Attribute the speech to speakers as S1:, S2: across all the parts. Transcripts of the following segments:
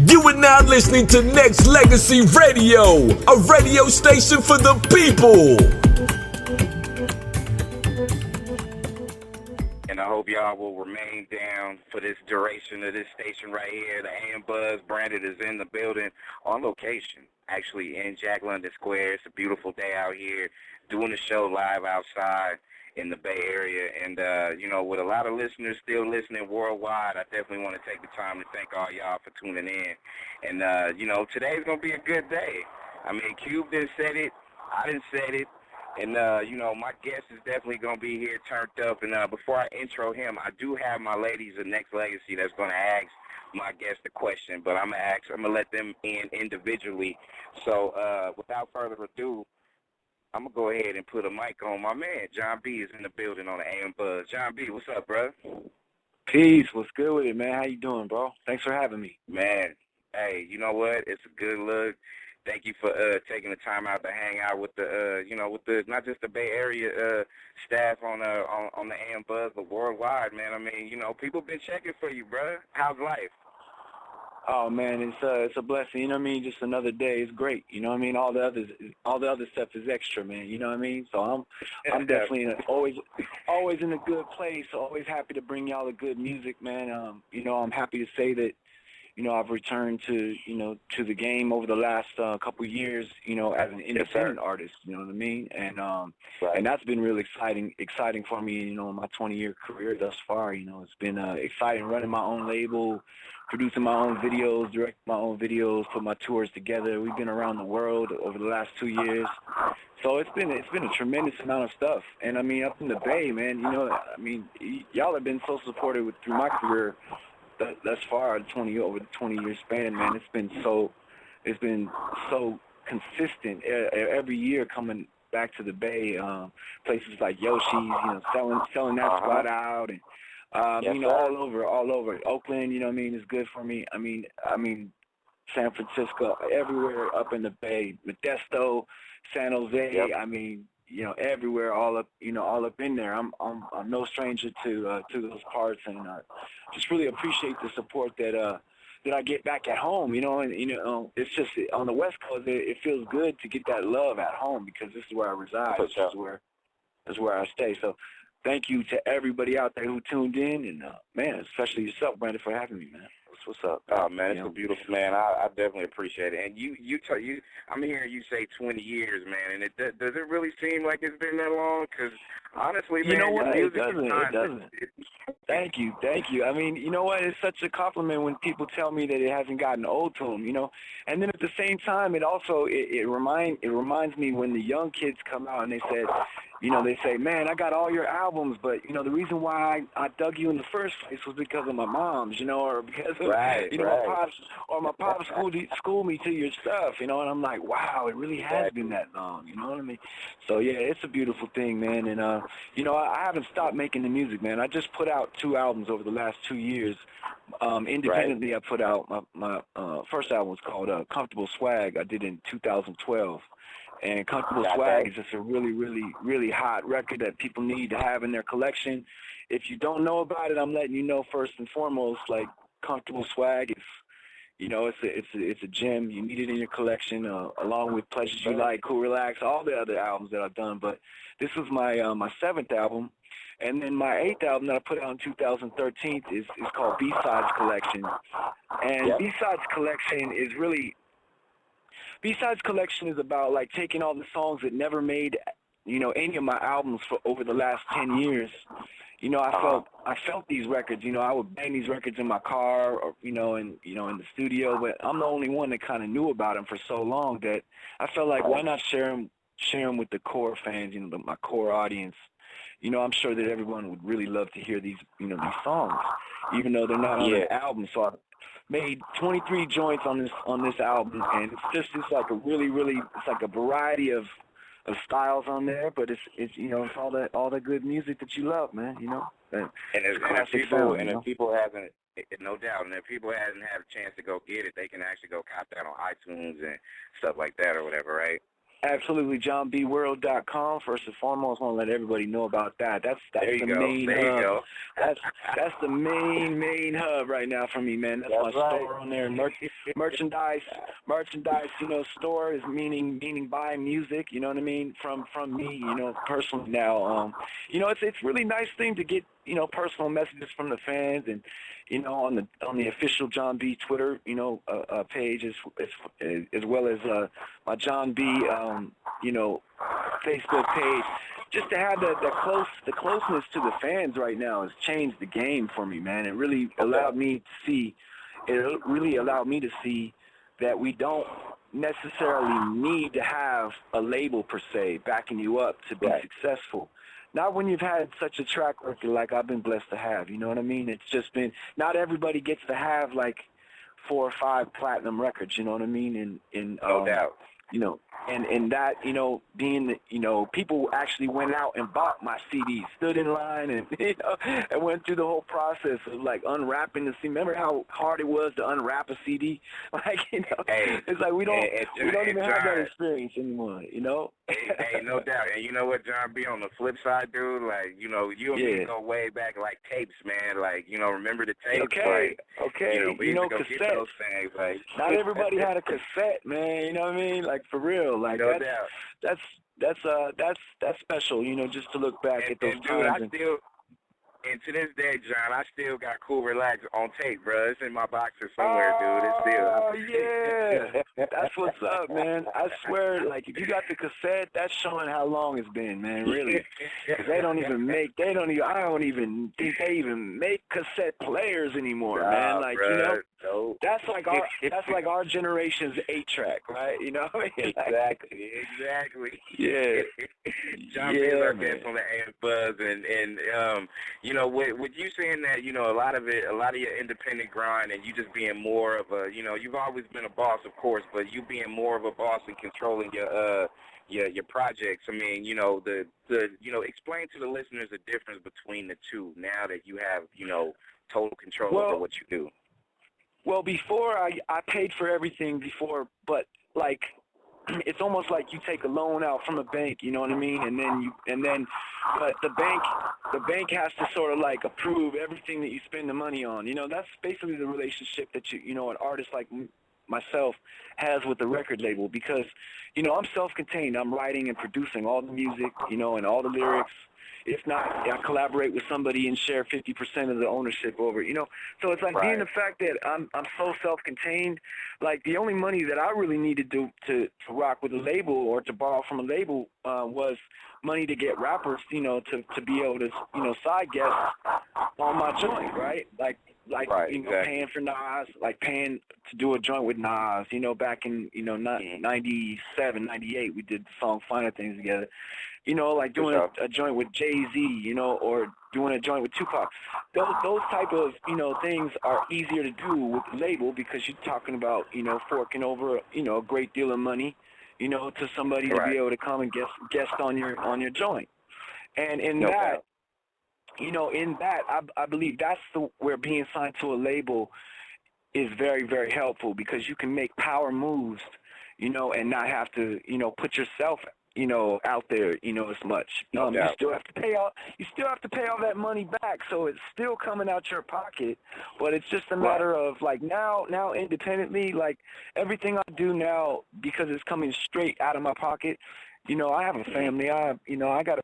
S1: You are now listening to Nexxlegacy Radio, a radio station for the people.
S2: And I hope y'all will remain down for this duration of this station right here. The A13M Buzz branded is in the building on location, actually in Jack London Square. It's a beautiful day out here, doing the show live outside in the Bay Area. And, with a lot of listeners still listening worldwide, I definitely want to take the time to thank all y'all for tuning in. And, today's going to be a good day. I mean, Cube didn't said it. I didn't said it. And, my guest is definitely going to be here turned up. And before I intro him, I do have my ladies of Nexxlegacy that's going to ask my guest a question. But I'm going to let them in individually. So without further ado, I'm going to go ahead and put a mic on my man. John B is in the building on the A13M Buzz. John B, what's up, bro?
S3: Peace. What's good with it, man? How you doing, bro? Thanks for having me.
S2: Man, hey, you know what? It's a good look. Thank you for taking the time out to hang out with the, with the not just the Bay Area staff on the A13M Buzz, but worldwide, man. I mean, people been checking for you, bro. How's life?
S3: Oh man, it's a blessing. You know what I mean? Just another day. It's great. You know what I mean? All the other stuff is extra, man. You know what I mean? So I'm definitely always in a good place. Always happy to bring y'all the good music, man. I'm happy to say that, I've returned to the game over the last couple of years, as an independent artist. You know what I mean? And and that's been really exciting for me. In my 20-year career thus far. It's been exciting running my own label, producing my own videos, directing my own videos, put my tours together. We've been around the world over the last 2 years. So it's been a tremendous amount of stuff. And I mean, up in the Bay, man, y'all have been so supportive through my career thus far, over the 20-year span, man. It's been so consistent every year coming back to the Bay. Places like Yoshi's, selling that spot out, and all over. Oakland, is good for me. I mean, San Francisco, everywhere up in the Bay, Modesto, San Jose. Yep. I mean, everywhere, all up in there. I'm no stranger to those parts, and just really appreciate the support that I get back at home. And it's just on the West Coast. It feels good to get that love at home because this is where I reside. This is where I stay. So thank you to everybody out there who tuned in, and man, especially yourself, Brandon, for having me, man. What's up?
S2: Oh man, it's a beautiful, man. I definitely appreciate it. And I'm hearing you say 20 years, man. And does it really seem like it's been that long? Because honestly, man,
S3: you know what?
S2: It
S3: doesn't. Thank you. I mean, you know what? It's such a compliment when people tell me that it hasn't gotten old to them. And then at the same time, it also it reminds me when the young kids come out and they said, they say, man, I got all your albums, but, the reason why I dug you in the first place was because of my mom's, or because of, my pops schooled me to your stuff, and I'm like, wow, it really has been that long, you know what I mean? So, yeah, it's a beautiful thing, man, and, I haven't stopped making the music, man. I just put out 2 albums over the last 2 years. Independently, I put out my first album was called Comfortable Swagg. I did in 2012. And Comfortable Swagg is just a really, really, really hot record that people need to have in their collection. If you don't know about it, I'm letting you know first and foremost, like Comfortable Swagg is, it's a gem. You need it in your collection, along with Pleasures You Like, Cool Relax, all the other albums that I've done. But this was my 7th album. And then my 8th album that I put out in 2013 is called B-Sides Collection. And B-Sides Collection is really... B-Sides Collection is about, like, taking all the songs that never made, any of my albums for over the last 10 years. I felt these records. I would bang these records in my car or, in the studio. But I'm the only one that kind of knew about them for so long that I felt like, why not share them with the core fans, my core audience. I'm sure that everyone would really love to hear these songs, even though they're not on the album. So I made 23 joints on this album, and it's like a really, really, it's like a variety of styles on there, but it's all the good music that you love, man.
S2: And if people haven't, no doubt, and if people hasn't had a chance to go get it, they can actually go cop that on iTunes and stuff like that or whatever, right?
S3: Absolutely, JohnBWorld.com. First and foremost, I want to let everybody know about that. That's
S2: there you
S3: the
S2: go.
S3: main
S2: there you
S3: hub.
S2: go.
S3: That's the main hub right now for me, man. That's my store on there. Merchandise, store is meaning buy music. You know what I mean? From me, personally now. It's really nice thing to get personal messages from the fans, and on the official John B Twitter page as well as my John B Facebook page. Just to have the closeness to the fans right now has changed the game for me, man. It really allowed me to see that we don't necessarily need to have a label per se backing you up to be successful. Not when you've had such a track record like I've been blessed to have, you know what I mean? It's just been, not everybody gets to have like 4 or 5 platinum records, you know what I mean?
S2: No doubt.
S3: And that, being, people actually went out and bought my CD, stood in line and, and went through the whole process of like unwrapping the CD. Remember how hard it was to unwrap a CD? Like, it's like we don't even have that experience anymore,
S2: Hey, no doubt. And you know what, John B, on the flip side, dude, like, you and me go way back like tapes, man. Like, remember the tapes?
S3: Okay.
S2: We used to go get those things. Like,
S3: not everybody had a cassette, man. You know what I mean? Like, for real. Like,
S2: no doubt.
S3: That's special, just to look back at those times.
S2: And to this day, John, I still got Cool Relax on tape, bro. It's in my boxer somewhere, dude. It's still.
S3: Oh, yeah. That's what's up, man. I swear, like, if you got the cassette, that's showing how long it's been, man, really. 'Cause I don't even think they even make cassette players anymore, man. Like,
S2: no.
S3: that's like our generation's 8-track, right? You know what I mean?
S2: Exactly.
S3: Yeah.
S2: John B is our guest on the A13M Buzz, and with you saying that, a lot of your independent grind and you just being more of a, you've always been a boss, of course, but you being more of a boss and controlling your projects. I mean, explain to the listeners the difference between the two now that you have, total control over what you do.
S3: Well, before I paid for everything before, but like, it's almost like you take a loan out from a bank, you know what I mean? But the bank has to sort of like approve everything that you spend the money on. That's basically the relationship that an artist like myself has with the record label, because, I'm self-contained. I'm writing and producing all the music, and all the lyrics. If not, I collaborate with somebody and share 50% of the ownership over, So it's like being the fact that I'm so self-contained, like the only money that I really needed to rock with a label or to borrow from a label was money to get rappers, to be able to, side guest on my joint, right? Paying for Nas, like paying to do a joint with Nas, back in, 97, 98, we did the song Finer Things together. Like doing a joint with Jay-Z, or doing a joint with Tupac. Those type of, things are easier to do with the label because you're talking about, forking over, a great deal of money, to somebody to be able to come and guest on your joint. And in that, I believe that's where being signed to a label is very, very helpful, because you can make power moves, and not have to, put yourself out there, as much. You still have to pay all that money back, so it's still coming out your pocket. But it's just a matter of like now independently, like everything I do now, because it's coming straight out of my pocket. I have a family. I gotta,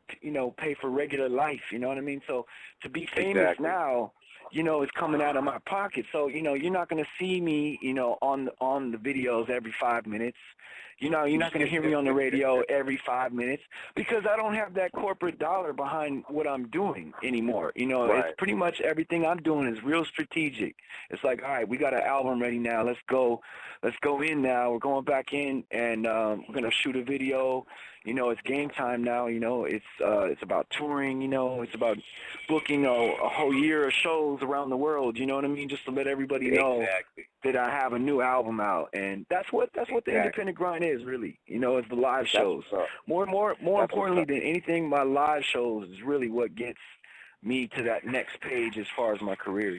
S3: pay for regular life. You know what I mean? So to be famous now, it's coming out of my pocket. So, you're not going to see me, on the videos every 5 minutes. You're not going to hear me on the radio every 5 minutes, because I don't have that corporate dollar behind what I'm doing anymore. It's pretty much everything I'm doing is real strategic. It's like, all right, we got an album ready now. Let's go in now. We're going back in, and we're going to shoot a video. It's game time now. It's about touring. It's about booking a whole year of shows around the world. You know what I mean? Just to let everybody know that I have a new album out, and that's what the independent grind is really. It's the live shows. More importantly than anything, my live shows is really what gets me to that next page as far as my career.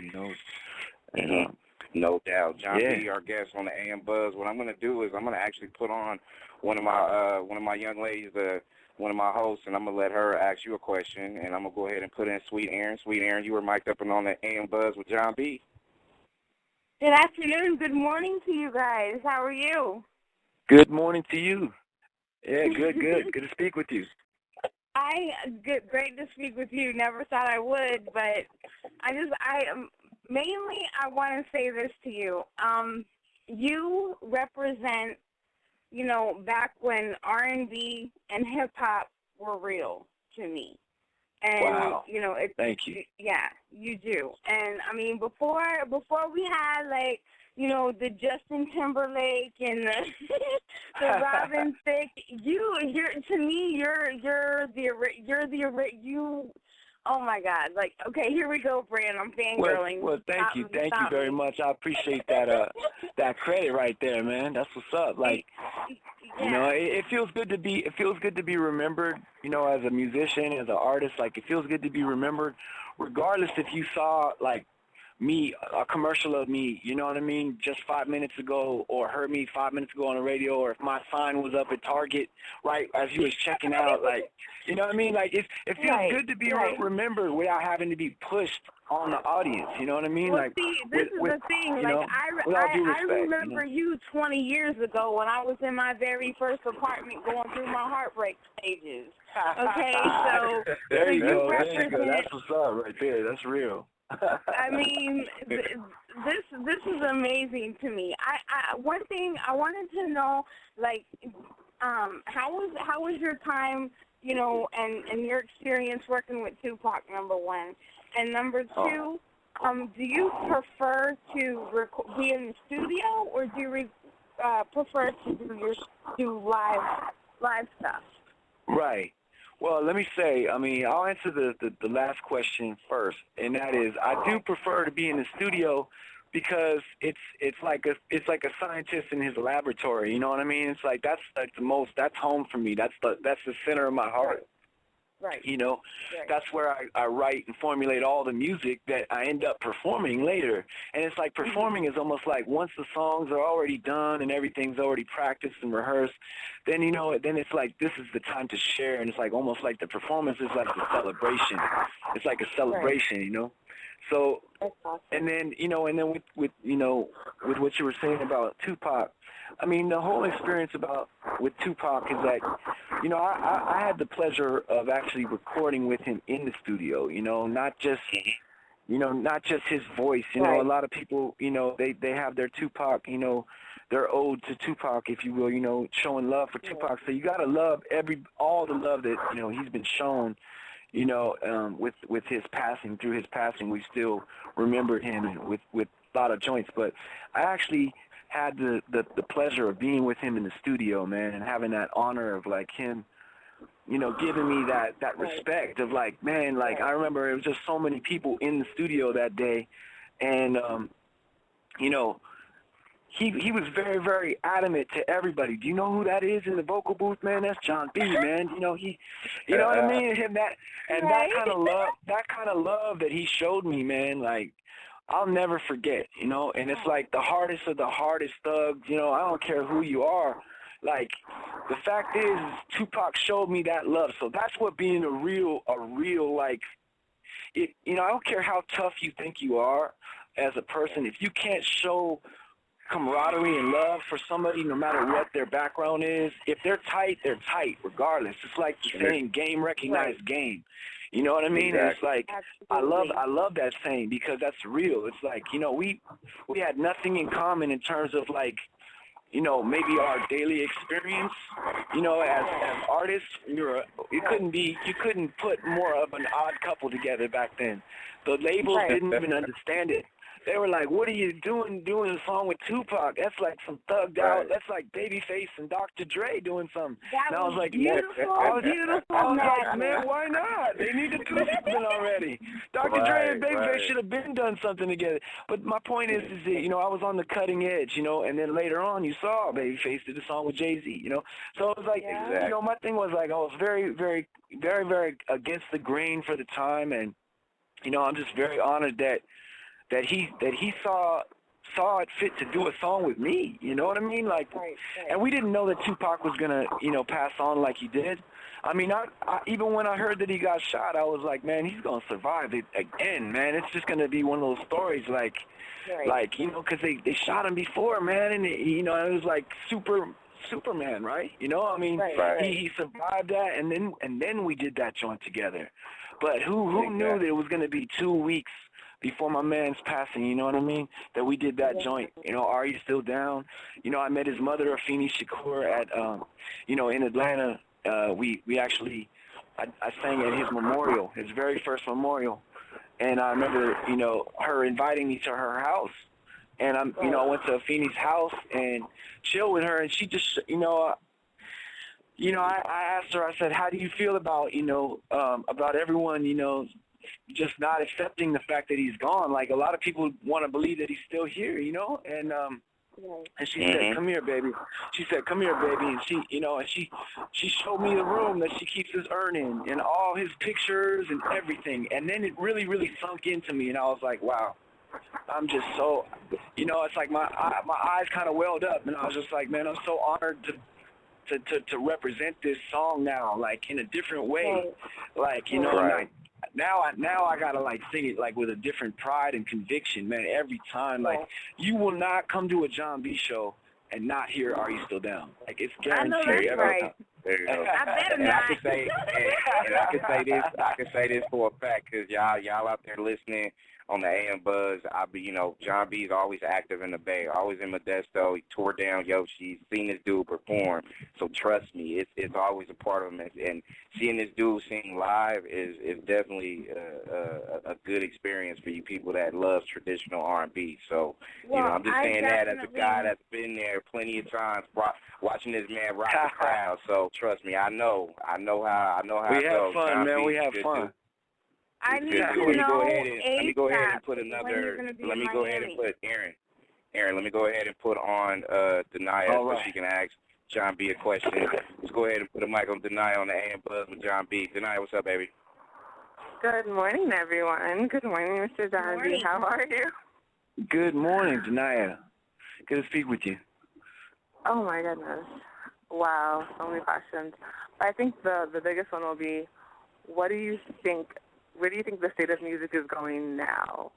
S2: No doubt. John B., our guest on the AM Buzz. What I'm going to do is I'm going to actually put on one of my young ladies, one of my hosts, and I'm going to let her ask you a question, and I'm going to go ahead and put in Sweet Erin. Sweet Erin, you were mic'd up and on the AM Buzz with John B.
S4: Good afternoon. Good morning to you guys. How are you?
S3: Good morning to you. Yeah, good. Good to speak with you.
S4: Great to speak with you. Never thought I would, but mainly I want to say this to you. You represent, back when R&B and hip hop were real to me. And,
S3: wow. Thank you.
S4: Yeah, you do. And, I mean, before we had, like, the Justin Timberlake and the Robin Thicke, oh my God. Like, okay, here we go, Brand. I'm fangirling.
S3: Well, thank you very much. I appreciate that credit right there, man. That's what's up. Like,
S4: yeah.
S3: It feels good to be remembered, as a musician, as an artist. Like, it feels good to be remembered, regardless if you saw, like, me, a commercial of me, you know what I mean, just 5 minutes ago, or heard me 5 minutes ago on the radio, or if my sign was up at Target, right, as you was checking out, like, you know what I mean? Like, it feels good to be remembered without having to be pushed on the audience, you know what I mean?
S4: Well,
S3: like,
S4: see, this is the thing. Like, I remember you 20 years ago when I was in my very first apartment going through my heartbreak stages. Okay, so
S3: there you go.
S4: represent.
S3: That's what's up right there. That's real.
S4: I mean, this is amazing to me. One thing I wanted to know, like, how was your time, and your experience working with Tupac, number one, and number two, do you prefer to be in the studio, or do you prefer to do live stuff? Right.
S3: Well, let me say, I mean, I'll answer the last question first, and that is, I do prefer to be in the studio because it's like a scientist in his laboratory. You know what I mean? It's like that's home for me. That's the center of my heart.
S4: Right.
S3: That's where I write and formulate all the music that I end up performing later. And it's like performing is almost like once the songs are already done and everything's already practiced and rehearsed, then, then it's like this is the time to share. And it's like almost like the performance is like a celebration. It's like a celebration, So, and then, with what you were saying about Tupac, I mean, the whole experience with Tupac is that, I had the pleasure of actually recording with him in the studio, not just his voice. A lot of people, they have their Tupac, their ode to Tupac, if you will, showing love for Tupac. So you got to love all the love that, he's been shown. With his passing, through his passing, we still remember him with a lot of joints. But I actually had the pleasure of being with him in the studio, man, and having that honor of, like, him, giving me that respect of, like, man, like, I remember it was just so many people in the studio that day, and, He was very, very adamant to everybody. Do you know who that is in the vocal booth, man? That's John B, man. You know what I mean? That kind of love that he showed me, man, like, I'll never forget, and it's like the hardest of the hardest thugs, I don't care who you are. Like, the fact is Tupac showed me that love. So that's what being a real, like, I don't care how tough you think you are as a person. If you can't show camaraderie and love for somebody, no matter what their background is, if they're tight regardless. It's like the saying, game recognized game. You know what I mean? Exactly. And it's like, I love that saying because that's real. It's like, we had nothing in common in terms of, like, maybe our daily experience, as artists, you couldn't put more of an odd couple together back then. The labels didn't even understand it. They were like, what are you doing a song with Tupac? That's like some thugged out. That's like Babyface and Dr. Dre doing something.
S4: And I was
S3: like,
S4: beautiful.
S3: I was like, man, why not? They need to do something already. Dr. Dre and Babyface should have been done something together. But my point is that, I was on the cutting edge, and then later on you saw Babyface did a song with Jay-Z, So it was like, my thing was like, I was very, very, very, very against the grain for the time. And, I'm just very honored that he saw saw it fit to do a song with me. You know what I mean? Like, and we didn't know that Tupac was gonna, pass on like he did. I mean, I even when I heard that he got shot, I was like, man, he's gonna survive it again, man. It's just gonna be one of those stories, like, because they shot him before, man, and it was like Superman, right? I mean, he survived that, and then we did that joint together. But who knew that it was gonna be 2 weeks before my man's passing, you know what I mean? That we did that joint. Are you still down? I met his mother, Afeni Shakur, at in Atlanta. We actually, I sang at his memorial, his very first memorial, and I remember, her inviting me to her house, and I went to Afeni's house and chilled with her, and she just, I asked her, I said, how do you feel about, about everyone, just not accepting the fact that he's gone? Like, a lot of people want to believe that he's still here, and she said, come here, baby. She said, come here, baby. And she, and she showed me the room that she keeps his urn in and all his pictures and everything. And then it really, really sunk into me. And I was like, wow, I'm just so, it's like my eyes kind of welled up. And I was just like, man, I'm so honored to represent this song now, like, in a different way. Like, now I gotta like sing it like with a different pride and conviction, man. Every time, like, you will not come to a John B show and not hear "Are You Still Down?" Like, it's guaranteed.
S4: There you go. I better not.
S2: I can say this for a fact, because y'all out there listening on the AM Buzz, John B's always active in the Bay, always in Modesto. He tore down Yoshi, seen this dude perform. So trust me, it's always a part of him. And seeing this dude sing live is definitely a good experience for you people that love traditional R&B. So, I'm just saying that as a guy that's been there plenty of times, watching this man rock the crowd. So trust me, I know how
S3: we have fun,
S2: John
S3: man.
S2: B,
S3: We have fun.
S4: I need to
S2: let
S4: know
S2: me go ahead and put another.
S4: Let me
S2: go ahead and put Erin. Let me go ahead and put on Denia so she can ask John B a question. Let's go ahead and put a mic on Denia on the AM Buzz with John B. Denia, what's up, baby?
S5: Good morning, everyone. Good morning, Mr. John B. How are you?
S3: Good morning, Denia. Good to speak with you.
S5: Oh my goodness! Wow, so many questions. But I think the biggest one will be, where do you think the state of music is going now?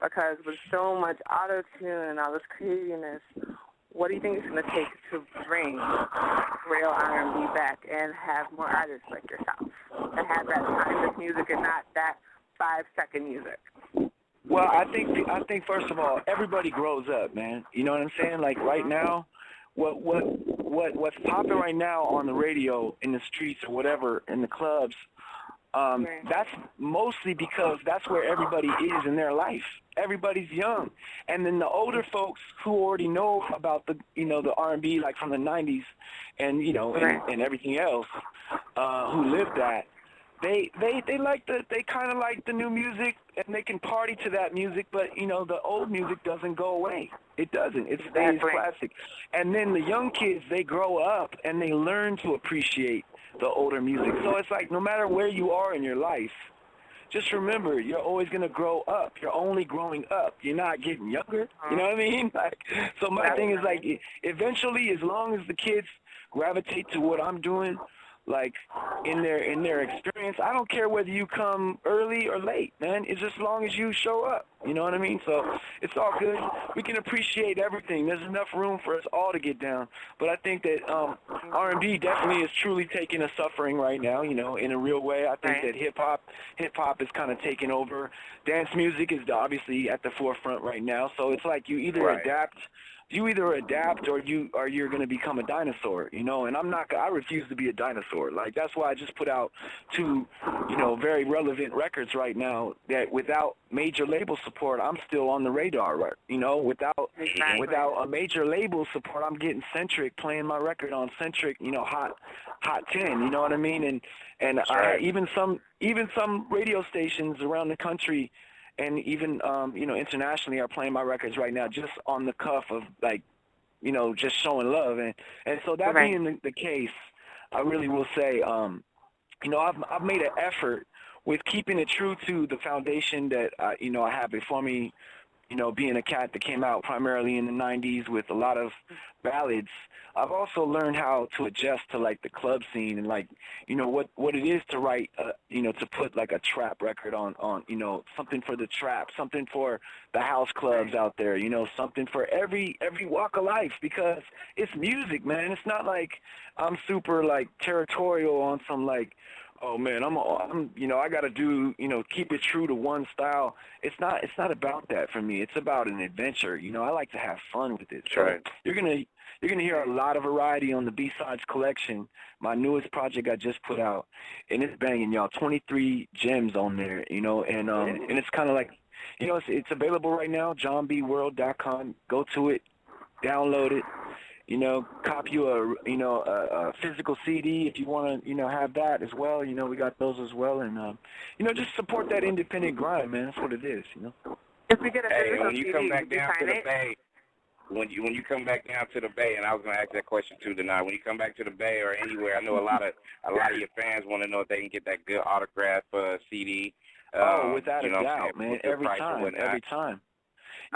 S5: Because with so much auto-tune and all this craziness, what do you think it's going to take to bring real R&B back and have more artists like yourself and have that timeless music and not that 5-second music?
S3: Well, I think first of all, everybody grows up, man. You know what I'm saying? Like, right now, what's popping right now on the radio, in the streets or whatever, in the clubs, that's mostly because that's where everybody is in their life. Everybody's young. And then the older folks who already know about the R&B, like from the 90s and, and everything else, who lived that, they kind of like the new music, and they can party to that music, but, the old music doesn't go away. It doesn't. It stays classic. And then the young kids, they grow up and they learn to appreciate the older music. So it's like, no matter where you are in your life, just remember, you're always going to grow up. You're only growing up. You're not getting younger. You know what I mean? Like, so my thing is, like, eventually, as long as the kids gravitate to what I'm doing, like, in their experience, I don't care whether you come early or late, man. It's just as long as you show up. You know what I mean? So it's all good. We can appreciate everything. There's enough room for us all to get down. But I think that R&B definitely is truly taking a suffering right now, in a real way. I think that hip-hop is kind of taking over. Dance music is obviously at the forefront right now. So it's like you either adapt or you're going to become a dinosaur, and I refuse to be a dinosaur. Like, that's why I just put out 2, very relevant records right now that without major label support, I'm still on the radar, right? Without a major label support, I'm getting Centric, playing my record on Centric, Hot 10, you know what I mean? And even some radio stations around the country and even, internationally are playing my records right now just on the cuff of, like, just showing love. And so that being the case, I really will say, I've made an effort with keeping it true to the foundation that, I have before me, you know, being a cat that came out primarily in the 90s with a lot of ballads, I've also learned how to adjust to, like, the club scene and, like, you know, what it is to write, you know, to put, like, a trap record on, you know, something for the trap, something for the house clubs out there, you know, something for every walk of life, because it's music, man. It's not like I'm super, like, territorial on some, like, oh man, I'm you know, I got to do, you know, keep it true to one style. It's not about that for me. It's about an adventure. You know, I like to have fun with it. So
S2: Right.
S3: you're going to hear a lot of variety on the B-Sides collection, my newest project I just put out, and it's banging, y'all. 23 gems on there, you know, and it's kind of like, you know, it's available right now, johnbworld.com. Go to it, download it. You know, copy you a physical CD if you want to, you know, have that as well. You know, we got those as well, and you know, just support that independent grind, man. That's what it is, you know.
S5: If we get a
S2: Hey,
S5: physical
S2: when you
S5: CD,
S2: come back
S5: would you
S2: down to
S5: sign
S2: the
S5: it?
S2: Bay, when you come back down to the Bay, and I was going to ask that question too tonight. When you come back to the Bay or anywhere, I know a lot of your fans want to know if they can get that good autograph CD.
S3: Without
S2: you
S3: a
S2: know
S3: doubt, man. Every time.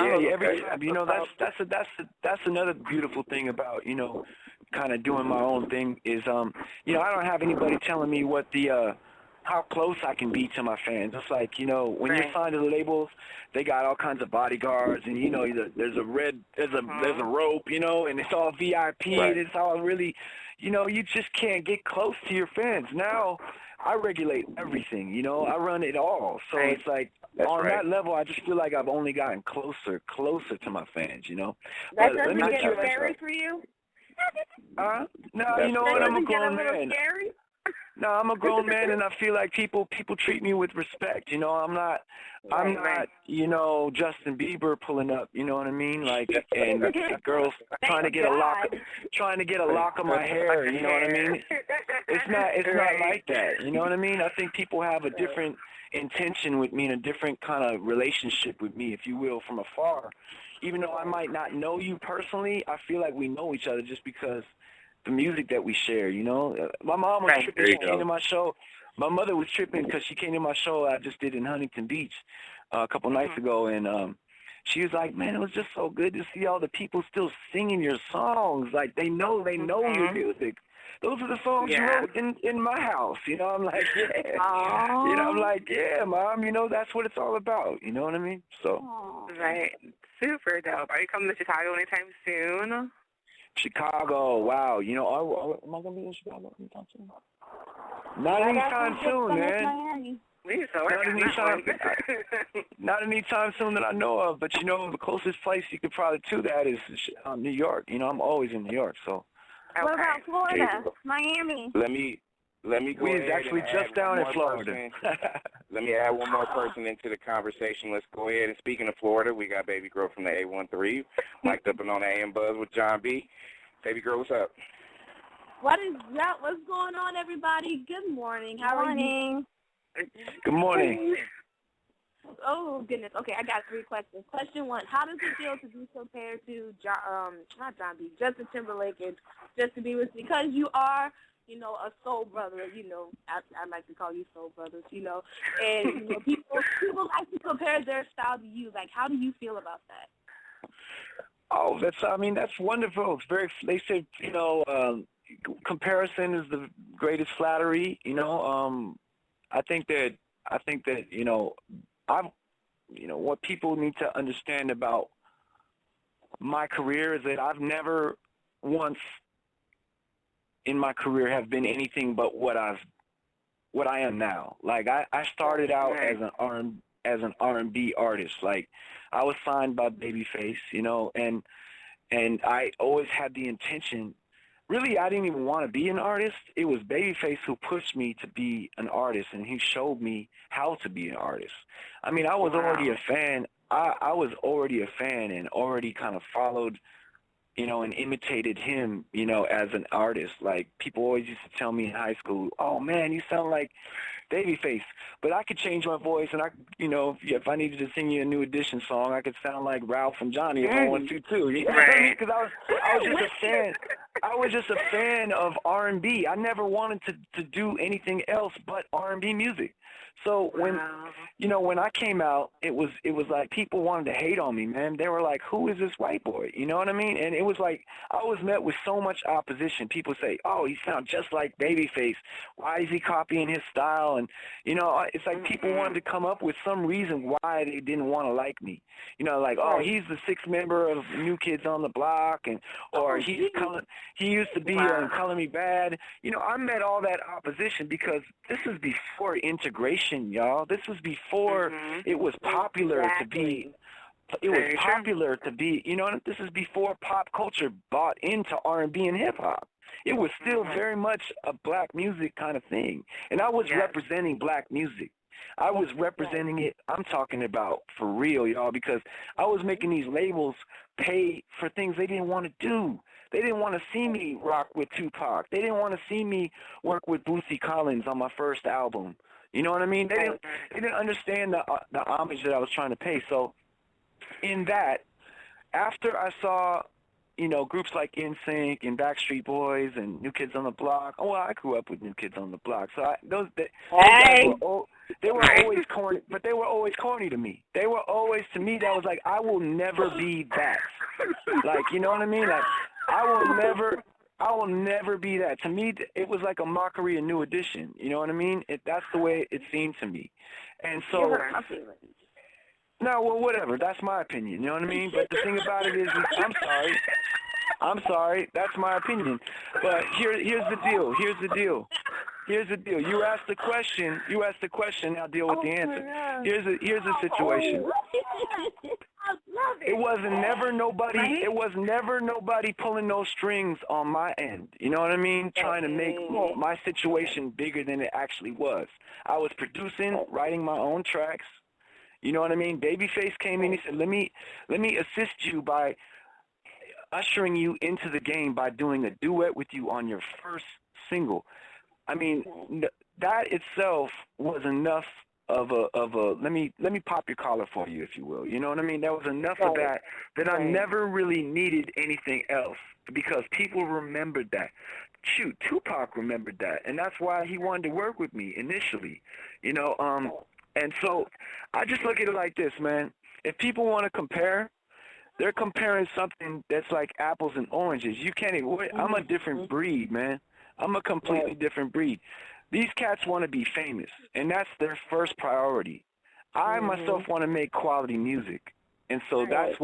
S5: Oh,
S3: Yeah, every
S5: okay.
S3: time. You know, that's another beautiful thing about, you know, kind of doing my own thing is, you know, I don't have anybody telling me what the how close I can be to my fans. It's like, you know, when you're signed to the labels, they got all kinds of bodyguards, and you know, there's a rope, you know, and it's all VIP, and it's all really, you know, you just can't get close to your fans. Now, I regulate everything, you know, I run it all, so it's like on that level, I just feel like I've only gotten closer to my fans, you know.
S4: That
S3: But let me
S4: doesn't
S3: get
S4: get
S3: you
S4: scary for you?
S3: No, you know what? I'm a grown man.
S4: Scary?
S3: No, I'm a grown man, and I feel like people treat me with respect. You know, I'm not, you know, Justin Bieber pulling up. You know what I mean? Like, and girls trying to get a lock of my hair. You know what I mean? It's not like that. You know what I mean? I think people have a different intention with me and a different kind of relationship with me, if you will, from afar. Even though I might not know you personally, I feel like we know each other just because the music that we share, you know. My mom was tripping. She came to my show. My mother was tripping because she came to my show I just did in Huntington Beach a couple nights ago, and she was like, man, it was just so good to see all the people still singing your songs. Like, they know your music. Those are the songs you wrote in my house. You know, I'm like, yeah. You know, I'm like, yeah, Mom, you know, that's what it's all about. You know what I mean? So.
S5: Right. Super dope. Are you coming to Chicago anytime soon?
S3: Chicago, wow. You know, am I going to be in Chicago anytime soon? Not anytime soon, man. Not anytime soon that I know of, but, you know, the closest place you could probably to that is New York. You know, I'm always in New York, so.
S4: What about Florida? Miami?
S2: Let me go
S3: We
S2: ahead
S3: is actually
S2: and
S3: just
S2: add
S3: down in
S2: one
S3: Florida.
S2: Let me add one more person into the conversation. Let's go ahead. And speaking of Florida, we got Baby Girl from the A13, mic'd up and on the A13M Buzz with John B. Baby Girl, what's up?
S6: What is that? What's going on, everybody? Good morning. How are you?
S3: Good morning.
S6: Oh, goodness. Okay, I got 3 questions. Question 1, how does it feel to be compared to Justin Timberlake and Justin Bieber? Because you are, you know, a soul brother, you know, I like to call you soul brothers, you know, and you know, people like to compare their style to you. Like, how do you feel about that?
S3: Oh, that's wonderful. It's very, they say, you know, comparison is the greatest flattery, you know. I think that, you know, what people need to understand about my career is that I've never once in my career have been anything but what I am now. Like, I started out as an R&B artist. Like, I was signed by Babyface, you know, and I always had the intention. Really, I didn't even want to be an artist. It was Babyface who pushed me to be an artist, and he showed me how to be an artist. I mean, I was already a fan. I was already a fan and already kind of followed, you know, and imitated him, you know, as an artist. Like, people always used to tell me in high school, oh, man, you sound like Babyface. But I could change my voice, and I, you know, if I needed to sing you a New Edition song, I could sound like Ralph and Johnny if I wanted to, too. You know what I mean? Because I was just a fan. I was just a fan of R&B. I never wanted to do anything else but R&B music. So when I came out, it was like people wanted to hate on me, man. They were like, "Who is this white boy?" You know what I mean? And it was like I was met with so much opposition. People say, "Oh, he sounds just like Babyface. Why is he copying his style?" And it's like people wanted to come up with some reason why they didn't want to like me. Like, "Oh, he's the sixth member of New Kids on the Block," or he used to be Color Me Bad. I met all that opposition because this is before integration, y'all. This was before it was popular to be. It was popular to be. This is before pop culture bought into R&B and hip hop. It was still very much a black music kind of thing, and I was representing black music. I was representing it. I'm talking about for real, y'all, because I was making these labels pay for things they didn't want to do. They didn't want to see me rock with Tupac. They didn't want to see me work with Bootsy Collins on my first album. You know what I mean? They didn't understand the homage that I was trying to pay. So in that, after I saw, groups like NSYNC and Backstreet Boys and New Kids on the Block. Oh, well, I grew up with New Kids on the Block. So they were always corny, but they were always corny to me. They were always, to me, that was like, I will never be that. Like, you know what I mean? Like, I will never be that. To me, it was like a mockery, a new edition. You know what I mean? That's the way it seemed to me. And so, no, well, whatever. That's my opinion. You know what I mean? But the thing about it is I'm sorry. That's my opinion. But here's the deal. You asked the question. I'll deal with the answer. Here's the situation. It was never nobody pulling no strings on my end. You know what I mean? Trying to make my situation bigger than it actually was. I was producing, writing my own tracks. You know what I mean? Babyface came in. He said, "Let me assist you by ushering you into the game by doing a duet with you on your first single." I mean, that itself was enough of a let me pop your collar for you, if you will. You know what I mean? That was enough of that I never really needed anything else because people remembered that. Shoot, Tupac remembered that, and that's why he wanted to work with me initially. And so I just look at it like this, man. If people want to compare, they're comparing something that's like apples and oranges. You can't even I'm a different breed, man. I'm a completely different breed. These cats want to be famous, and that's their first priority. I myself want to make quality music, and so that's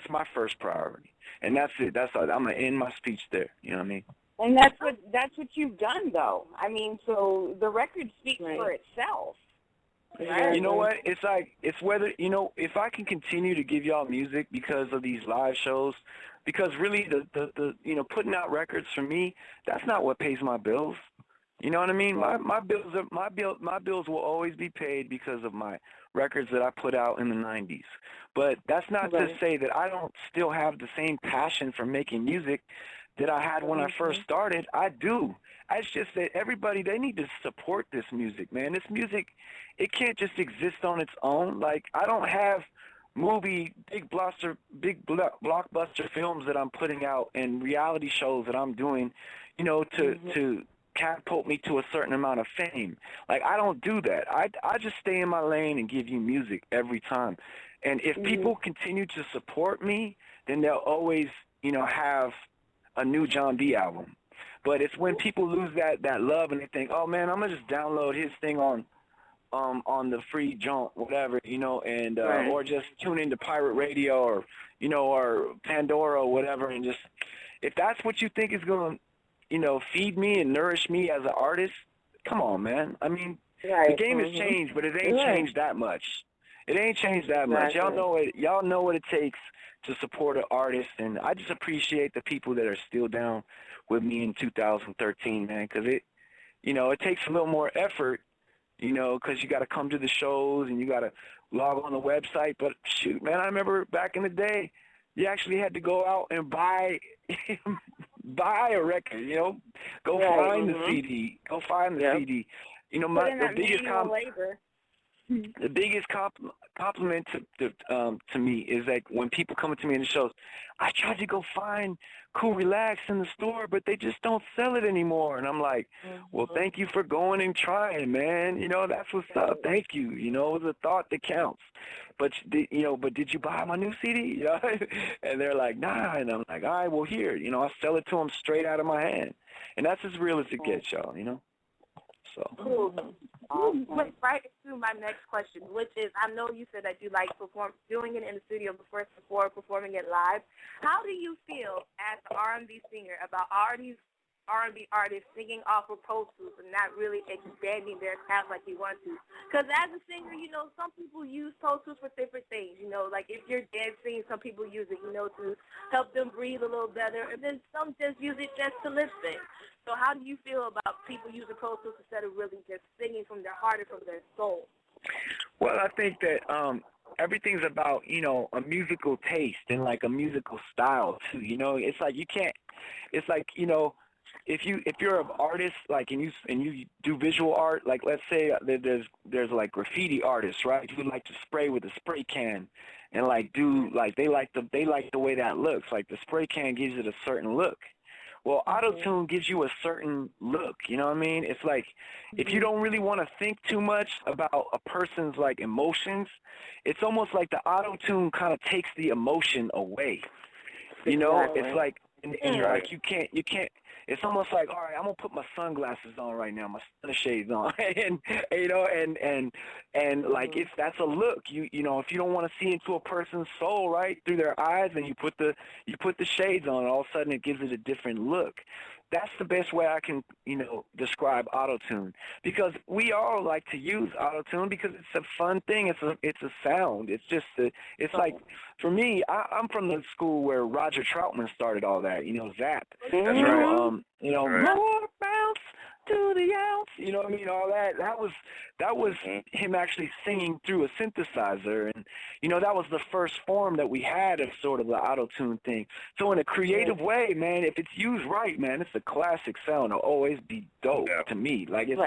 S3: my first priority, and that's it. That's all. I'm gonna end my speech there. You know what I mean?
S4: And that's what you've done, though. I mean, so the record speaks for itself.
S3: You know what? It's whether, if I can continue to give y'all music because of these live shows, because really the putting out records for me, that's not what pays my bills. You know what I mean? My bills will always be paid because of my records that I put out in the 90s. But that's not to say that I don't still have the same passion for making music that I had when I first started. I do. It's just that everybody, they need to support this music, man. This music, it can't just exist on its own. Like, I don't have big blockbuster films that I'm putting out and reality shows that I'm doing, to catapult me to a certain amount of fame. Like, I don't do that. I just stay in my lane and give you music every time. And if people continue to support me, then they'll always, have a new John B album. But it's when people lose that love and they think, oh man, I'm gonna just download his thing on the free junk, whatever, and or just tune into pirate radio or or Pandora or whatever, and just, if that's what you think is gonna feed me and nourish me as an artist, come on, man. I mean, the game has changed, but it ain't changed that much. It ain't changed that much. Y'all know what it takes to support an artist, and I just appreciate the people that are still down with me in 2013, man, because it takes a little more effort, because you got to come to the shows and you got to log on the website. But shoot, man, I remember back in the day, you actually had to go out and buy a record, go find the CD, compliment to me is like when people come to me in the shows, I tried to go find Cool Relax in the store, but they just don't sell it anymore. And I'm like, well, thank you for going and trying, man. You know, that's what's up. Thank you. You know, it was a thought that counts. But but did you buy my new CD? You know? And they're like, nah. And I'm like, all right, well, here. You know, I sell it to them straight out of my hand, and that's as real as it gets, y'all. You know. So.
S6: Went right to my next question, which is, I know you said that you like doing it in the studio before performing it live. How do you feel as an R&B singer about all these R&B artists singing off of Pro Tools and not really expanding their craft like you want to? Because as a singer, you know, some people use Pro Tools for different things. You know, like if you're dancing, some people use it, you know, to help them breathe a little better, and then some just use it just to lip sync. So how do you feel about people using Pro Tools instead of really just singing from their heart and from their soul?
S3: Well, I think that everything's about, you know, a musical taste and like a musical style too. You know, it's like you can't. It's like, you know, if you're an artist, like, and you do visual art, like let's say there's like graffiti artists, right, who like to spray with a spray can and like do like they like the way that looks. Like the spray can gives it a certain look. Well, Autotune gives you a certain look, you know what I mean? It's like if you don't really want to think too much about a person's like emotions, it's almost like the Autotune kind of takes the emotion away. You know, it's like and like you can't. It's almost like, all right, I'm gonna put my sunglasses on right now, my sun shades on, and you know, and like that's a look. You know, if you don't want to see into a person's soul, right, through their eyes, and you put the shades on, and all of a sudden it gives it a different look. That's the best way I can, you know, describe Autotune, because we all like to use Autotune because it's a fun thing. It's a sound. It's just it's like, for me, I'm from the school where Roger Troutman started all that. You know, Zap. That's right. You know, more bounce to the ounce. You know what I mean? All that. That was him actually singing through a synthesizer, and you know that was the first form that we had of sort of the Autotune thing. So in a creative way, man, if it's used right, man, it's a classic sound. It'll always be dope to me. Like it's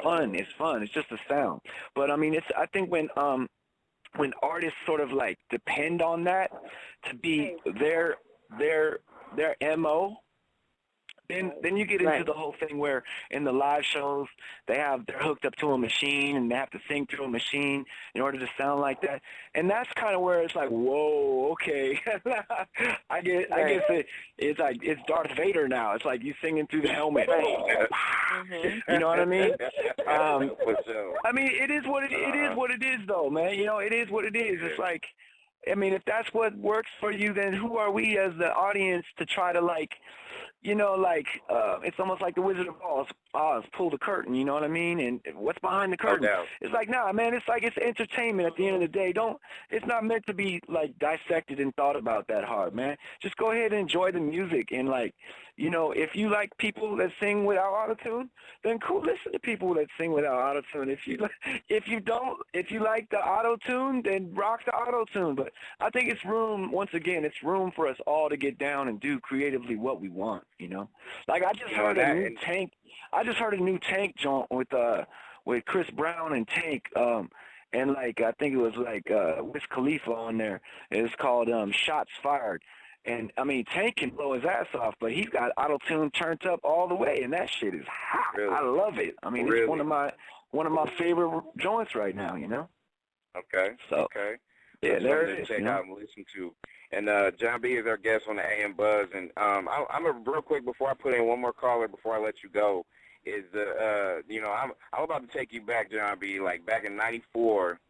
S3: fun. It's fun. It's just a sound. But I mean, I think when artists sort of like depend on that to be their MO, then you get into the whole thing where in the live shows they're hooked up to a machine and they have to sing through a machine in order to sound like that, and that's kind of where it's like, whoa, okay. I guess it's like it's Darth Vader now. It's like you singing through the helmet. You know what I mean? I mean, it is what it is, though, man. You know, it is what it is. It's like, I mean, if that's what works for you, then who are we as the audience to try to, like, you know, like, it's almost like the Wizard of Oz, pull the curtain, you know what I mean? And what's behind the curtain? It's like, nah, man, it's like it's entertainment at the end of the day. It's not meant to be, like, dissected and thought about that hard, man. Just go ahead and enjoy the music. And, like, you know, if you like people that sing without autotune, then cool, listen to people that sing without autotune. If you like the autotune, then rock the autotune. But I think it's room for us all to get down and do creatively what we want, you know? Like, I just heard a new Tank joint with Chris Brown and Tank, and like I think it was like Wiz Khalifa on there. It's called Shots Fired. And I mean, Tank can blow his ass off, but he's got auto-tune turned up all the way, and that shit is hot. Really? I love it. I mean, it's one of my favorite joints right now, you know.
S2: Okay.
S3: So,
S2: okay.
S3: Yeah, there it is.
S2: Check out and listen to. And John B is our guest on the AM Buzz. And I'm real quick before I put in one more caller before I let you go. Is you know, I'm about to take you back, John B. Like back in '94.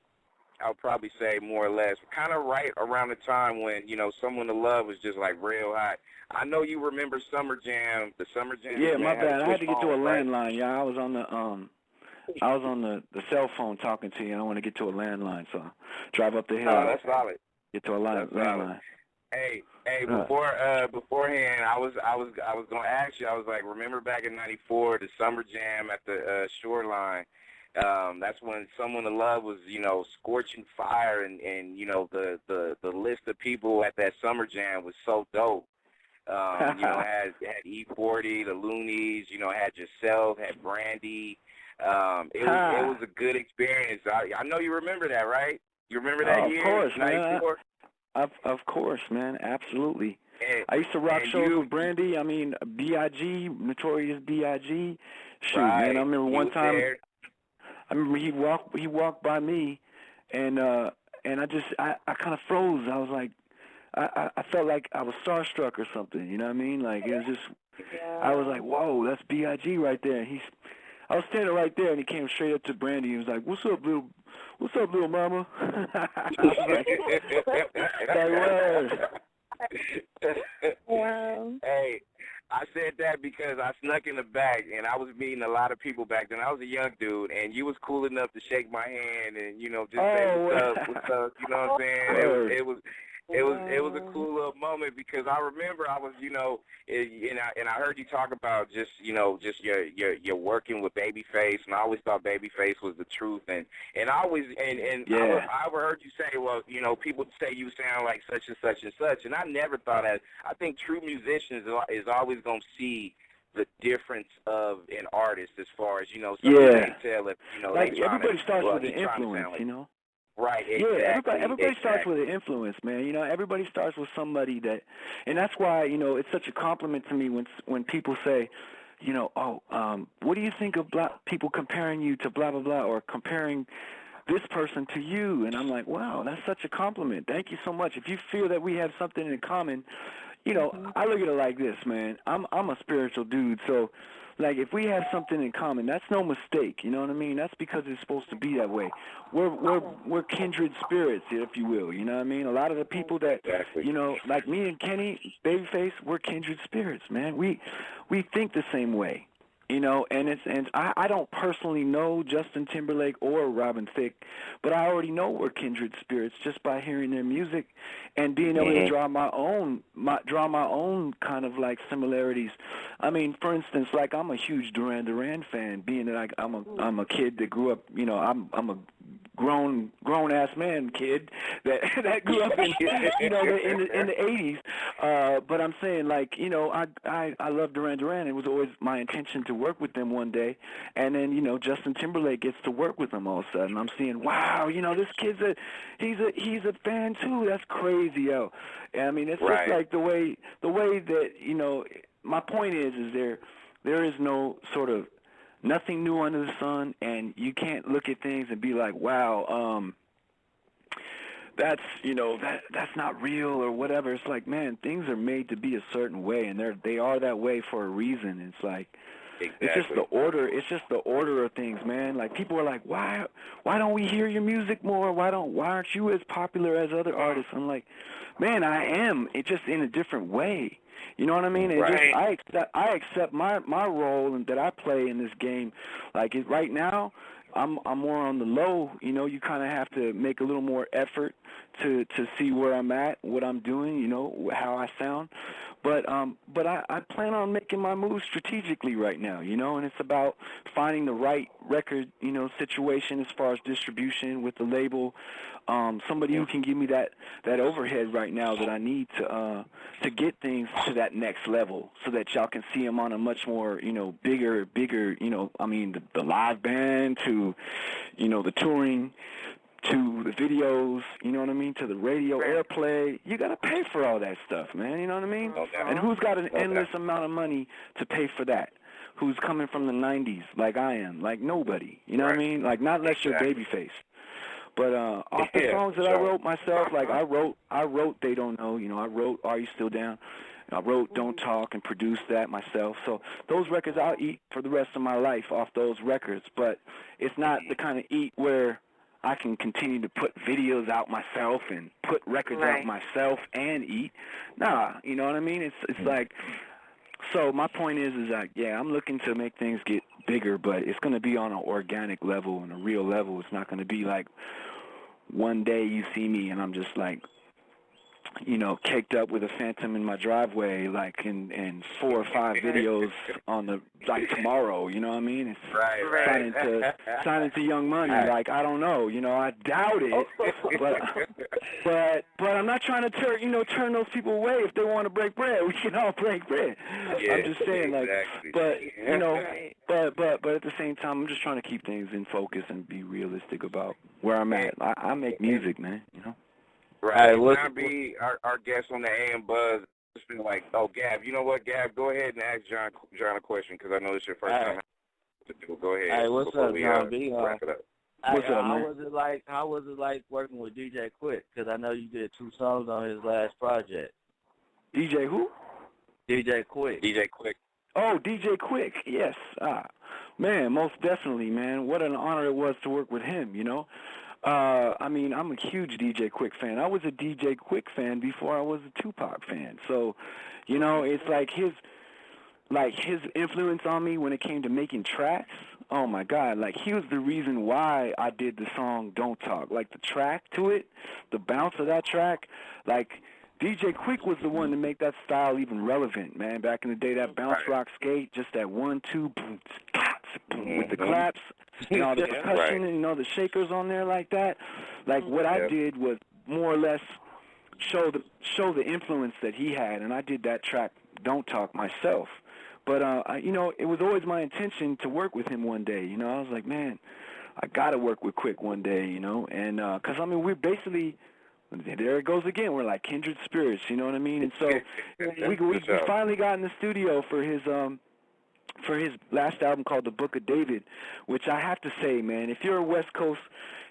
S2: I'll probably say more or less, kind of right around the time when, you know, Someone to Love was just like real hot. I know you remember Summer Jam, the Summer Jam.
S3: Yeah, my bad. I had to get to a landline. Yeah, I was on the cell phone talking to you. I don't want to get to a landline, so drive up the hill.
S2: No, that's solid.
S3: Get to a landline.
S2: Hey, beforehand, I was gonna ask you. I was like, remember back in '94, the Summer Jam at the Shoreline. That's when Someone to Love was, you know, scorching fire, and you know, the list of people at that Summer Jam was so dope. You know, had E40, the Loonies, you know, had yourself, had Brandy. It was a good experience. I know you remember that, right? You remember that year?
S3: Of course, man.
S2: 94?
S3: Of course, man. Absolutely.
S2: And,
S3: I used to rock shows with Brandy. I mean, B.I.G., Notorious B.I.G. Shoot, man. I remember one time.
S2: There.
S3: I remember he walked by me, and I kind of froze. I was like, I felt like I was starstruck or something. You know what I mean? Like it was just. I was like, whoa, that's B.I.G. right there. And I was standing right there, and he came straight up to Brandy. He was like, what's up, little mama? I was like,
S4: Wow.
S2: Hey, I said that because I snuck in the back, and I was meeting a lot of people back then. I was a young dude, and you was cool enough to shake my hand and, you know, just say what's up, you know what I'm saying? It was a cool little moment because I remember I was, you know, and I heard you talk about just, you know, just your working with Babyface, and I always thought Babyface was the truth, and I always I heard you say, well, you know, people say you sound like such and such and such, and I never thought that. I think true musicians is always gonna see the difference of an artist as far as, you know, some they tell if, you know,
S3: like everybody starts with an influence, you know.
S2: Right, exactly.
S3: Yeah, everybody starts with an influence, man. You know, everybody starts with somebody that, and that's why, you know, it's such a compliment to me when people say, you know, what do you think of people comparing you to blah, blah, blah, or comparing this person to you? And I'm like, wow, that's such a compliment. Thank you so much. If you feel that we have something in common, you know, I look at it like this, man. I'm a spiritual dude, so like if we have something in common, that's no mistake. You know what I mean? That's because it's supposed to be that way. We're kindred spirits, if you will. You know what I mean? A lot of the people that you know, like me and Kenny, Babyface, we're kindred spirits, man. We think the same way. You know, and I don't personally know Justin Timberlake or Robin Thicke, but I already know we're kindred spirits just by hearing their music and being able to draw my own kind of like similarities. I mean, for instance, like I'm a huge Duran fan, being that I'm a kid that grew up. You know, I'm a grown ass man kid that grew up in you know in the 80s. But I'm saying, like, you know, I love Duran. It was always my intention to work with them one day, and then, you know, Justin Timberlake gets to work with them all of a sudden. I'm seeing, wow, you know, this kid's he's a fan too. That's crazy, yo. And I mean, it's just like the way that, you know. My point is there is no sort of nothing new under the sun, and you can't look at things and be like, wow, that's, you know, that's not real or whatever. It's like, man, things are made to be a certain way, and they are that way for a reason. It's like it's just the order. It's just the order of things, man. Like people are like, why don't we hear your music more? Why aren't you as popular as other artists? I'm like, man, I am. It's just in a different way. You know what I mean? And I accept my role and that I play in this game. Like right now, I'm more on the low. You know, you kind of have to make a little more effort to see where I'm at, what I'm doing. You know, how I sound. But I plan on making my moves strategically right now. You know, and it's about finding the right record, you know, situation as far as distribution with the label. Somebody who can give me that overhead right now that I need to get things to that next level, so that y'all can see them on a much more, you know, bigger, you know, I mean, the live band to, you know, the touring, to the videos, you know what I mean, to the radio airplay. You got to pay for all that stuff, man, you know what I mean? And who's got an endless amount of money to pay for that? Who's coming from the 90s like I am? Like nobody, you know what I mean? Like not unless you're Babyface. But off the songs that I wrote myself, like I wrote They Don't Know, you know, I wrote Are You Still Down? I wrote Don't Talk and produced that myself. So those records I'll eat for the rest of my life off those records. But it's not the kind of eat where I can continue to put videos out myself and put records out myself and eat. Nah, you know what I mean? It's like, so my point is like, yeah, I'm looking to make things get bigger, but it's going to be on an organic level and a real level. It's not going to be like one day you see me and I'm just like, you know, caked up with a Phantom in my driveway, like in 4 or 5 videos on the, like tomorrow, you know what I mean? It's signing to Young Money, like, I don't know, you know, I doubt it, but I'm not trying to turn those people away. If they want to break bread, we can all break bread.
S2: Yeah,
S3: I'm just saying,
S2: exactly.
S3: but at the same time, I'm just trying to keep things in focus and be realistic about where I'm at. I make music, man.
S2: Right. John B, our guest on the AM Buzz, just been like, oh, Gab, you know what, Gab? Go ahead and ask John a question because I know it's your first time to do it. Go ahead.
S7: Hey, what's up, John B?
S2: Wrap it up.
S3: What's up, man?
S7: How was it like working with DJ Quik? Because I know you did 2 songs on his last project.
S3: DJ who?
S7: DJ Quik.
S2: DJ Quik.
S3: Oh, DJ Quik. Yes. Man, most definitely, man. What an honor it was to work with him, I mean, I'm a huge DJ Quik fan. I was a DJ Quik fan before I was a Tupac fan. So, it's like his influence on me when it came to making tracks. Oh my God, like he was the reason why I did the song Don't Talk. Like the track to it, the bounce of that track, like DJ Quik was the one to make that style even relevant, man. Back in the day, that bounce rock skate, just that 1, 2, boom, boom, with the claps, all the percussion, and the shakers on there like that. Like what I did was more or less show the influence that he had, and I did that track Don't Talk myself. But, it was always my intention to work with him one day. I was like, man, I got to work with Quik one day, and because, I mean, we're basically, there it goes again, we're like kindred spirits, you know what I mean? And so we finally got in the studio for his last album called The Book of David, which I have to say, man, if you're a West Coast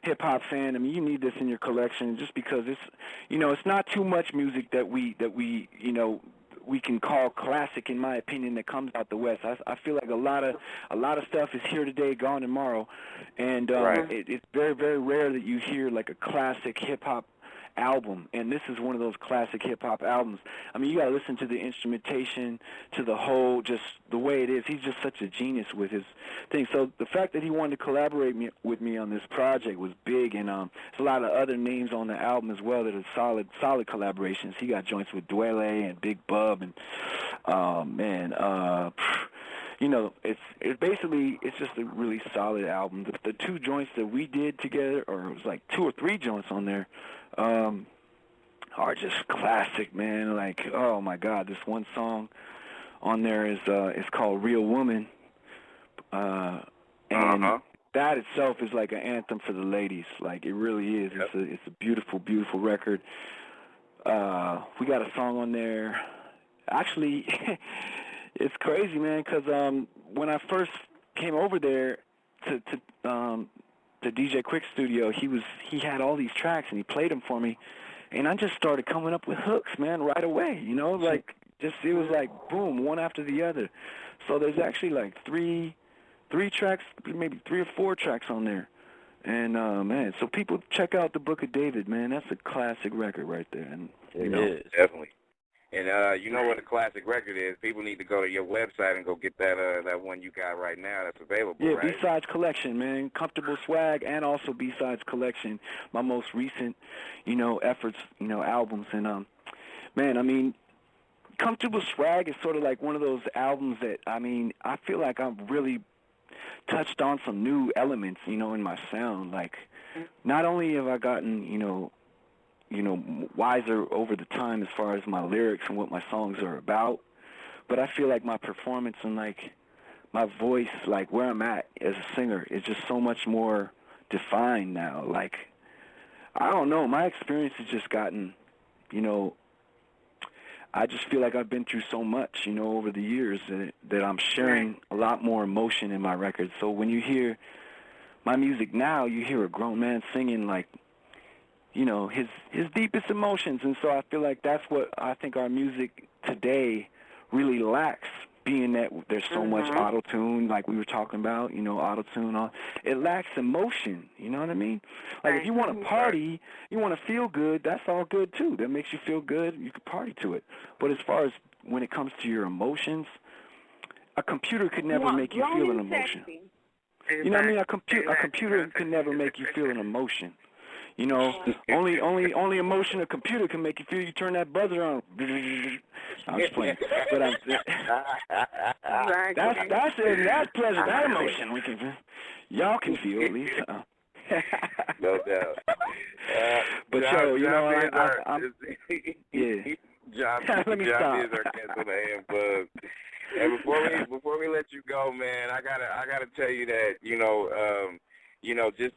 S3: hip-hop fan, I mean, you need this in your collection just because it's, it's not too much music that we can call classic, in my opinion, that comes out the West. I feel like a lot of stuff is here today, gone tomorrow, and it's very, very rare that you hear like a classic hip-hop album, and this is one of those classic hip-hop albums. I mean, you got to listen to the instrumentation, to the whole, just the way it is. He's just such a genius with his thing. So the fact that he wanted to collaborate with me on this project was big, and there's a lot of other names on the album as well that are solid collaborations. He got joints with Dwele and Big Bub, and it's just a really solid album. The 2 joints that we did together, or it was like 2 or 3 joints on there, are just classic, man. Like, oh my God, this one song on there is called Real Woman, and that itself is like an anthem for the ladies. Like, it really is. Yep. It's a beautiful, beautiful record. We got a song on there. Actually, it's crazy, man, because when I first came over there to DJ Quik's studio, he had all these tracks and he played them for me, and I just started coming up with hooks, man, right away. Like it was like boom, one after the other. So there's actually like three tracks, maybe 3 or 4 tracks on there, and man, so people check out The Book of David, man. That's a classic record right there, and
S7: it is
S2: definitely. And you know what a classic record is. People need to go to your website and go get that one you got right now that's available, right?
S3: Yeah, B-Sides Collection, man. Comfortable Swagg and also B-Sides Collection, my most recent, efforts, albums. And, man, I mean, Comfortable Swagg is sort of like one of those albums that, I mean, I feel like I've really touched on some new elements, in my sound. Like, not only have I gotten, wiser over the time as far as my lyrics and what my songs are about, but I feel like my performance and like my voice, like where I'm at as a singer, is just so much more defined now. Like, I don't know, my experience has just gotten, I just feel like I've been through so much, over the years that I'm sharing a lot more emotion in my records. So when you hear my music now, you hear a grown man singing like, his deepest emotions. And so I feel like that's what I think our music today really lacks, being that there's so much Autotune, like we were talking about, Autotune. It lacks emotion, you know what I mean? Like, if you want to party, you want to feel good, that's all good, too. That makes you feel good, you can party to it. But as far as when it comes to your emotions, a computer could never make you feel an emotion. You know what I mean? A computer could never make you feel an emotion. Only emotion a computer can make you feel. You turn that buzzer on. I'm just playing, but that's pleasure. That emotion y'all can feel at least.
S2: No doubt.
S3: But
S2: John,
S3: you know,
S2: I'm
S3: yeah.
S2: John,
S3: Let me
S2: John
S3: stop.
S2: is our guest on the AM Buzz. And before we let you go, man, I gotta tell you that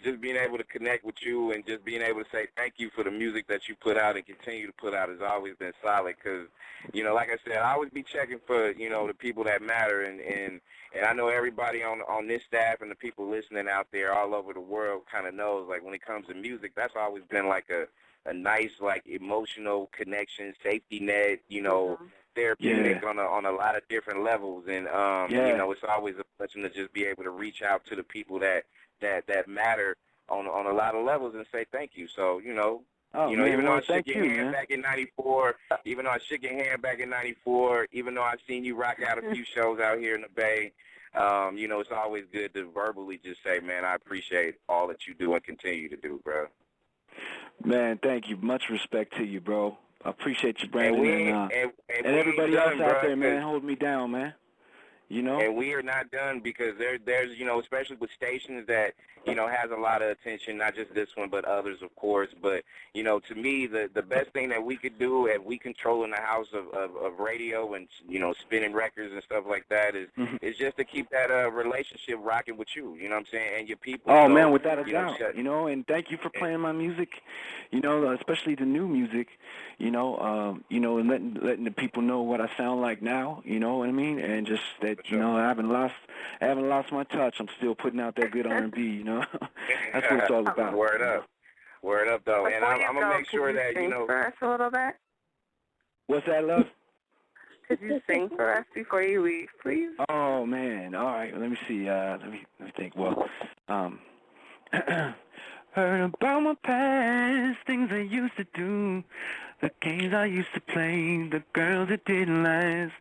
S2: just being able to connect with you and just being able to say thank you for the music that you put out and continue to put out has always been solid. Because like I said, I always be checking for the people that matter, and I know everybody on this staff and the people listening out there all over the world kind of knows, like, when it comes to music, that's always been like a nice, like, emotional connection, safety net, therapeutic on a lot of different levels. And it's always a blessing to just be able to reach out to the people that matter on a lot of levels and say thank you. So even though I shook your hand back in '94, even though I shook your hand back in '94, even though I've seen you rock out a few shows out here in the Bay, it's always good to verbally just say, man, I appreciate all that you do and continue to do, bro.
S3: Man, thank you. Much respect to you, bro. I appreciate you, Brandon, and everybody else out there, man, holding me down, man.
S2: And we are not done, because there's especially with stations that has a lot of attention, not just this one but others, of course. But to me, the best thing that we could do, if we controlling the house of radio and spinning records and stuff like that, is just to keep that relationship rocking with you. You know what I'm saying? And your people.
S3: Oh, man, without a doubt. And thank you for playing my music. Especially the new music. And letting the people know what I sound like now. You know what I mean? And just that. I haven't lost my touch. I'm still putting out that good R&B. That's what it's all about.
S2: Word up, though. And I'm gonna make sure that
S5: sing for us a little bit.
S3: What's that, love?
S5: Could you sing for us before you leave, please?
S3: Oh man, all right. Let me see. Let me think. Well, heard about my past, things I used to do. The games I used to play, the girls that didn't last.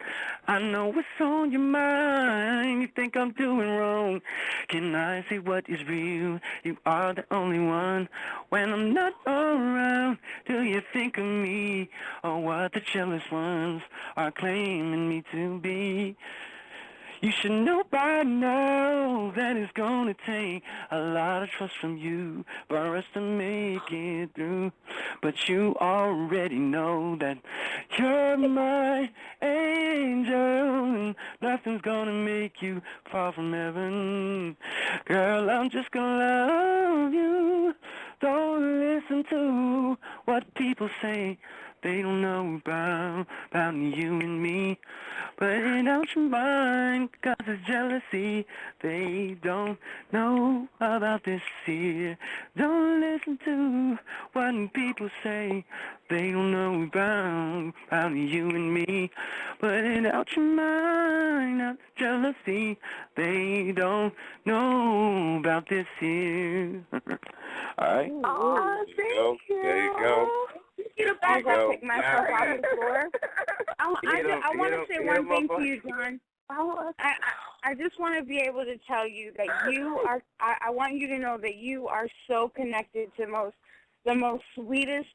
S3: I know what's on your mind, you think I'm doing wrong. Can I say what is real? You are the only one. When I'm not around, do you think of me? Or what the jealous ones are claiming me to be? You should know by now that it's gonna take a lot of trust from you for us to make it through. But you already know that you're my angel. Nothing's gonna make you fall from heaven. Girl, I'm just gonna love you. Don't listen to what people say. They don't know about you and me. Put it out your mind, 'cause it's jealousy. They don't know about this here. Don't listen to what people say. They don't know about you and me. Put it out your mind, not jealousy. They don't know about this here. All right.
S5: Oh, thank you.
S2: There you go.
S4: As I pick myself out of the floor, I want to say one thing to you, John. I just want to be able to tell you that you are. I want you to know that you are so connected to the most sweetest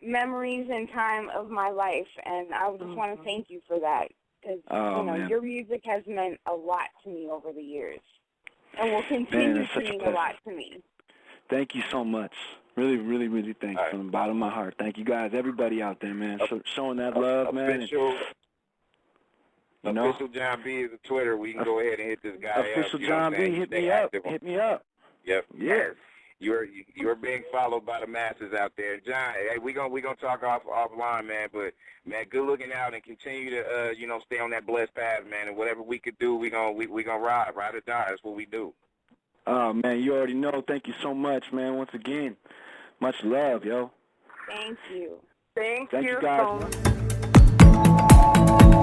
S4: memories and time of my life, and I just want to thank you for that, because your music has meant a lot to me over the years, and will continue to mean a lot to me.
S3: Thank you so much. Really, really, really thank you from the bottom of my heart. Thank you guys, everybody out there, man, showing that love, man.
S2: Official John B is a Twitter. We can go ahead and hit this guy up.
S3: Official John B, hit me up. Hit me up.
S2: Yep.
S3: Yes.
S2: You're being followed by the masses out there. John, hey, we gonna talk offline, man. But man, good looking out and continue to stay on that blessed path, man. And whatever we could do, we gonna ride or die. That's what we do.
S3: Oh man, you already know. Thank you so much, man. Once again, much love, yo.
S4: Thank you.
S5: Thank you
S3: guys.
S5: so much.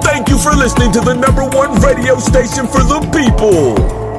S1: Thank you for listening to the #1 radio station for the people.